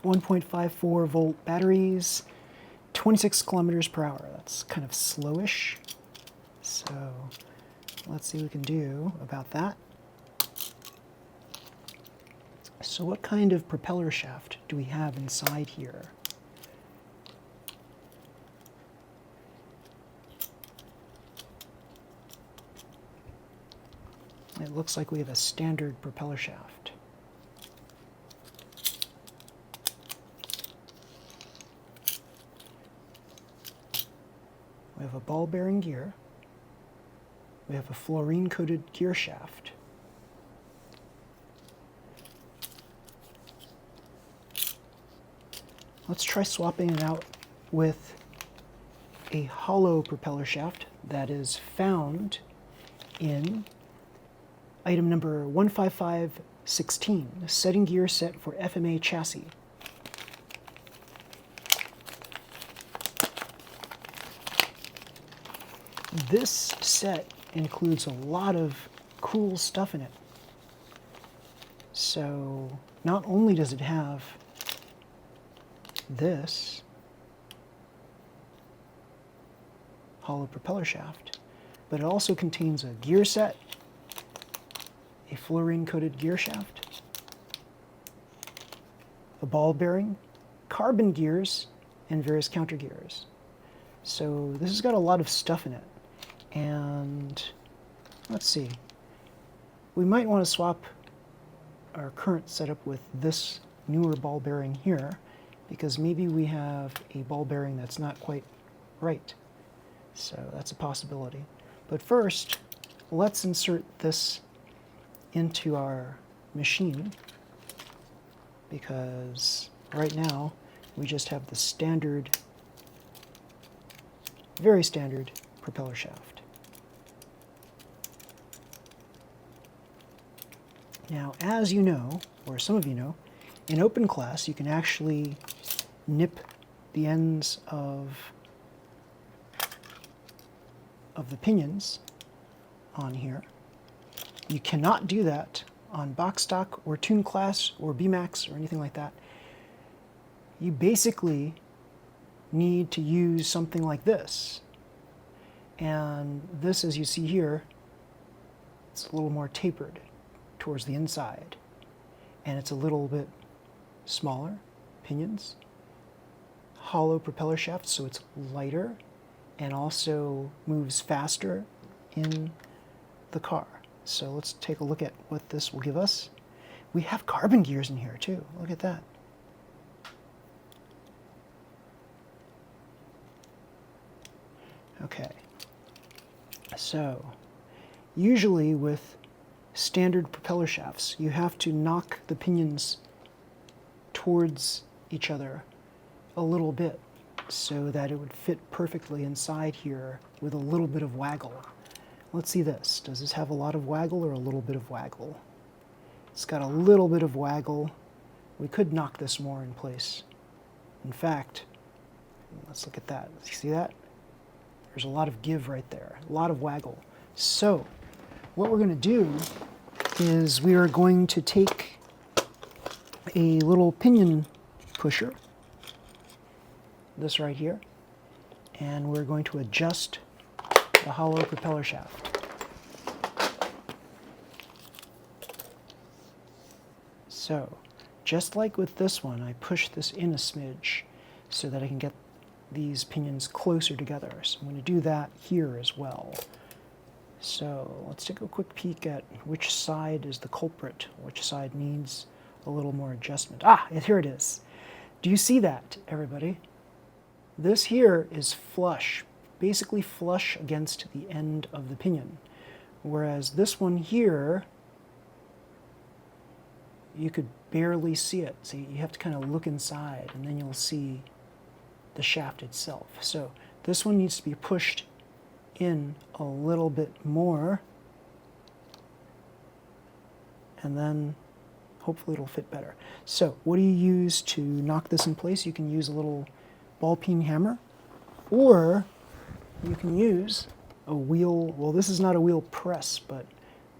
1.54 volt batteries, 26 kilometers per hour. That's kind of slowish. So let's see what we can do about that. So what kind of propeller shaft do we have inside here? It looks like we have a standard propeller shaft. We have a ball bearing gear. We have a fluorine-coated gear shaft. Let's try swapping it out with a hollow propeller shaft that is found in item number 15516, setting gear set for FMA chassis. This set includes a lot of cool stuff in it. So not only does it have this hollow propeller shaft, but it also contains a gear set, a fluorine-coated gear shaft, a ball bearing, carbon gears, and various counter gears. So this has got a lot of stuff in it. And let's see, we might want to swap our current setup with this newer ball bearing here, because maybe we have a ball bearing that's not quite right. So that's a possibility. But first, let's insert this into our machine, because right now we just have the standard, very standard propeller shaft. Now, as you know, or some of you know, in open class you can actually nip the ends of the pinions on here. You cannot do that on box stock or tune class or BMAX or anything like that. You basically need to use something like this. And this, as you see here, it's a little more tapered towards the inside. And it's a little bit smaller pinions. Hollow propeller shaft, so it's lighter and also moves faster in the car. So let's take a look at what this will give us. We have carbon gears in here too. Look at that. Okay. So usually with standard propeller shafts, you have to knock the pinions towards each other a little bit so that it would fit perfectly inside here with a little bit of waggle. Let's see this. Does this have a lot of waggle or a little bit of waggle? It's got a little bit of waggle. We could knock this more in place. In fact, let's look at that. You see that? There's a lot of give right there, a lot of waggle. So what we're going to do is we are going to take a little pinion pusher, this right here, and we're going to adjust the hollow propeller shaft. So, just like with this one, I push this in a smidge so that I can get these pinions closer together. So I'm going to do that here as well. So let's take a quick peek at which side is the culprit, which side needs a little more adjustment. Ah, here it is. Do you see that, everybody? This here is flush, basically flush against the end of the pinion. Whereas this one here, you could barely see it. So you have to kind of look inside and then you'll see the shaft itself. So this one needs to be pushed in a little bit more, and then hopefully it'll fit better. So what do you use to knock this in place? You can use a little ball peen hammer, or you can use a wheel, well, this is not a wheel press, but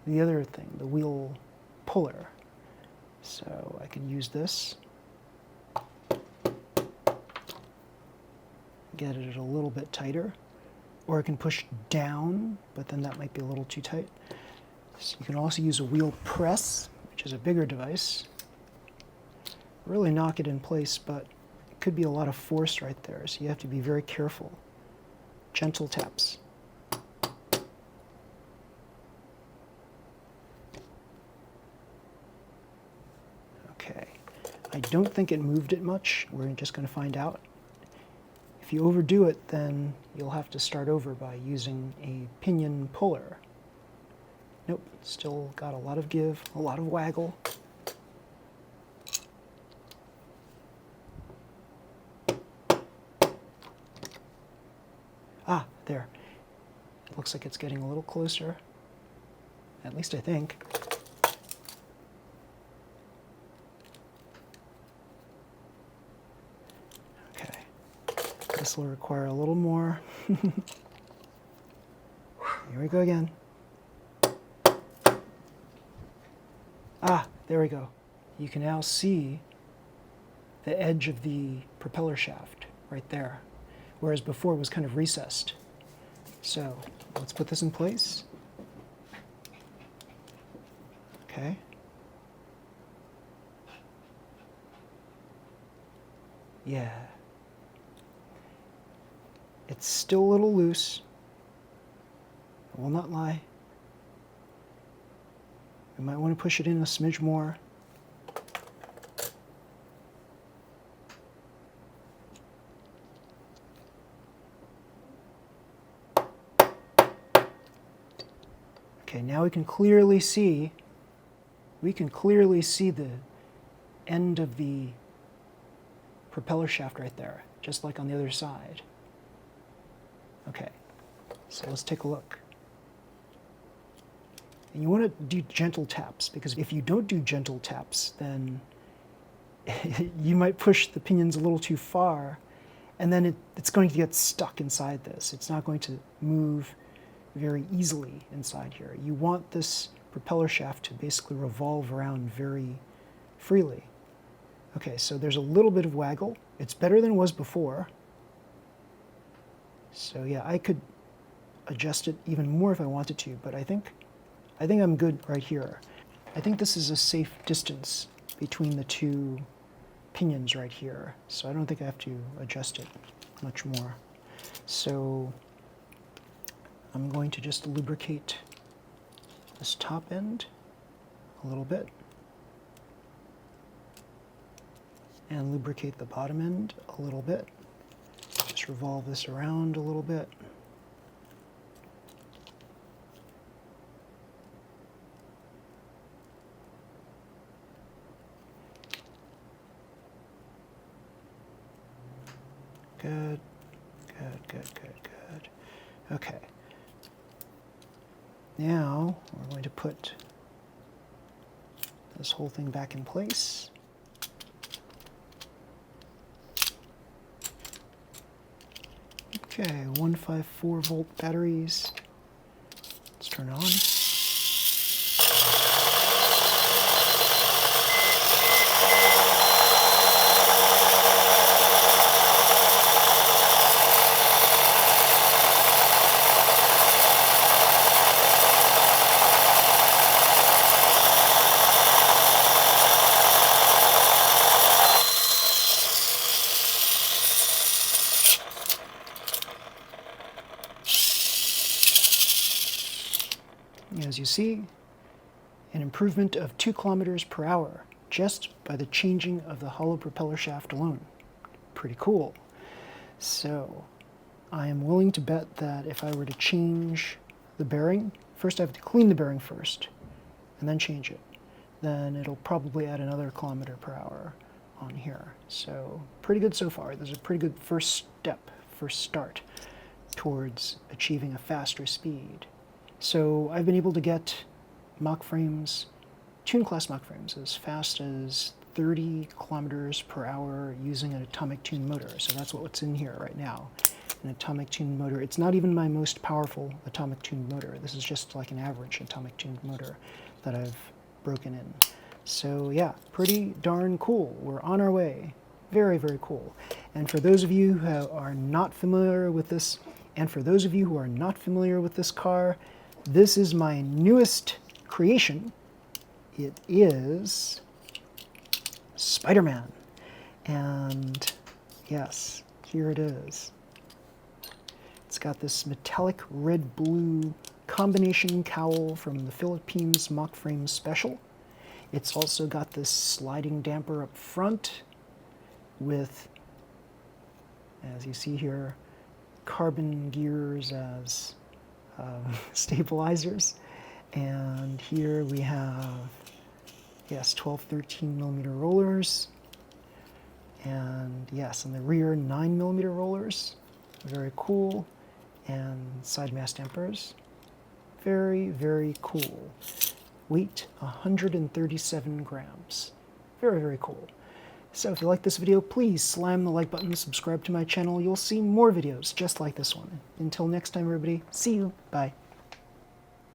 the other thing, the wheel puller. So I can use this get it a little bit tighter. Or I can push down, but then that might be a little too tight. So you can also use a wheel press, which is a bigger device. Really knock it in place, but it could be a lot of force right there, so you have to be very careful. Gentle taps. Okay, I don't think it moved it much. We're just going to find out. If you overdo it, then you'll have to start over by using a pinion puller. Nope, still got a lot of give, a lot of waggle. Ah, there. It looks like it's getting a little closer. At least I think. Okay. This will require a little more. Here we go again. Ah, there we go. You can now see the edge of the propeller shaft right there, whereas before it was kind of recessed. So let's put this in place. Okay. Yeah. It's still a little loose. I will not lie. You might want to push it in a smidge more. Okay, now we can clearly see the end of the propeller shaft right there, just like on the other side. Okay, so let's take a look. And you want to do gentle taps, because if you don't do gentle taps, then you might push the pinions a little too far, and then it's going to get stuck inside this. It's not going to move very easily inside here. You want this propeller shaft to basically revolve around very freely. Okay, so there's a little bit of waggle. It's better than it was before. So yeah, I could adjust it even more if I wanted to, but I think I'm good right here. I think this is a safe distance between the two pinions right here, so I don't think I have to adjust it much more. So I'm going to just lubricate this top end a little bit and lubricate the bottom end a little bit. Just revolve this around a little bit. Good, good, good, good, good. Okay. Now we're going to put this whole thing back in place. Okay, 154 volt batteries. Let's turn it on. As you see, an improvement of 2 kilometers per hour just by the changing of the hollow propeller shaft alone. Pretty cool. So I am willing to bet that if I were to change the bearing, first I have to clean the bearing first and then change it. Then it'll probably add another kilometer per hour on here. So pretty good so far. There's a pretty good first start towards achieving a faster speed. So I've been able to get Mach frames, tune class Mach frames, as fast as 30 kilometers per hour using an atomic tune motor. So that's what's in here right now, an atomic tune motor. It's not even my most powerful atomic tune motor. This is just like an average atomic tune motor that I've broken in. So yeah, pretty darn cool. We're on our way Very, very cool. And for those of you who are not familiar with this, car, this is my newest creation. It is Spider-Man. And yes, here it is. It's got this metallic red-blue combination cowl from the Philippines Mock Frame Special. It's also got this sliding damper up front with, as you see here, carbon gears as stabilizers. And here we have, yes, 12, 13 millimeter rollers. And yes, in the rear, 9 millimeter rollers. Very cool. And side mass dampers. Very, very cool. Weight 137 grams. Very, very cool. So if you like this video, please slam the like button, subscribe to my channel. You'll see more videos just like this one. Until next time, everybody, see you. Bye.